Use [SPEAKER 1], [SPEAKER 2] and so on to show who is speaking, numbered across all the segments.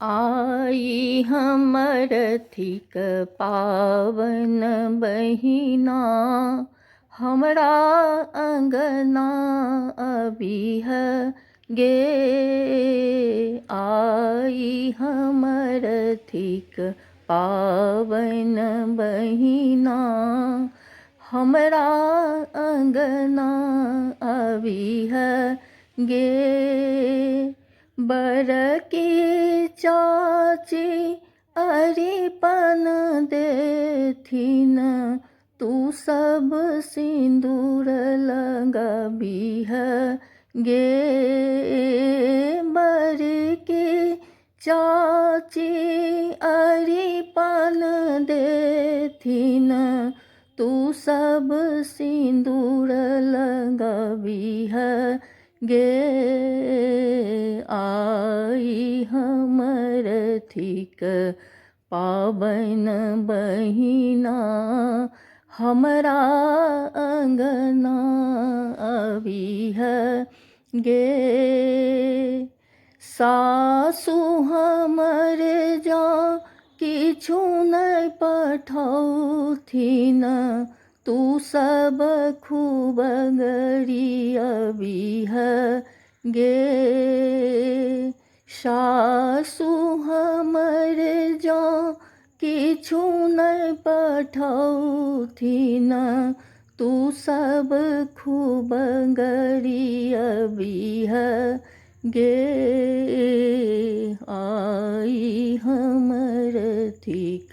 [SPEAKER 1] आई हमर थिक पावन बहिना, हमरा अंगना अबीह गे। आई हमर थिक पावन बहिना, हमरा अंगना अबीह गे। बड़की चाची अरिपन देथिन, तू सब सिंदूर लगबीह गे। बड़की चाची अरिपन देथिन, तू सब सिंदूर लगबीह गे। आई हमर थिक पावन बहिना, हमरा अंगना अबीह गे। सासु हमर जा किछु नहि पठौथिन, तू सब खूब गरियबीह गे। सासु हमर जा किछु नहि पठौथिन, तू सब खूब गरियबीह गे। आई हमर थिक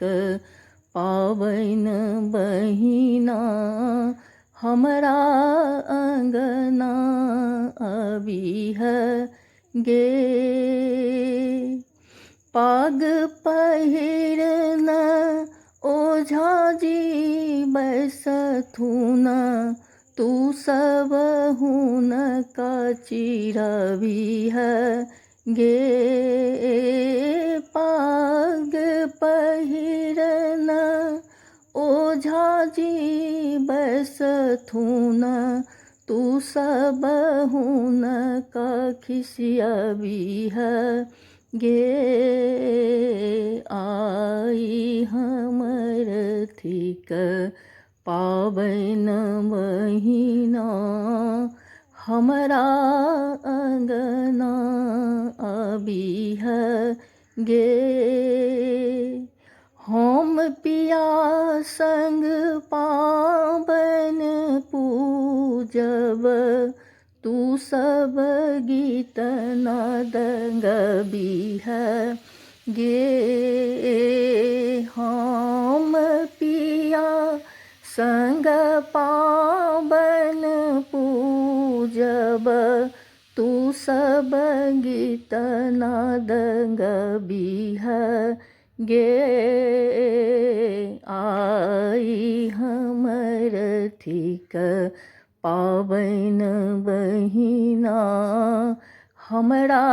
[SPEAKER 1] पावन बहिना, हमरा अंगना अबीह गे। पाग पहिरन ओझाजी बैसथुन, तू सब हुनका चिरबीह गे। पाग पहिरन ओझाजी बैसथुन, तू सब हुनका खिसियबीह गे। आई हमर थिक पावन बहिना, हमरा अंगना अबीह गे। हम पिया संग पावन पूजब, तू सब गीत नाद गबीह गे। हम पिया संग पावन पूजब, तू सब गीत नाद गबीह गे। आई हमर थिक पावन बहिना, हमरा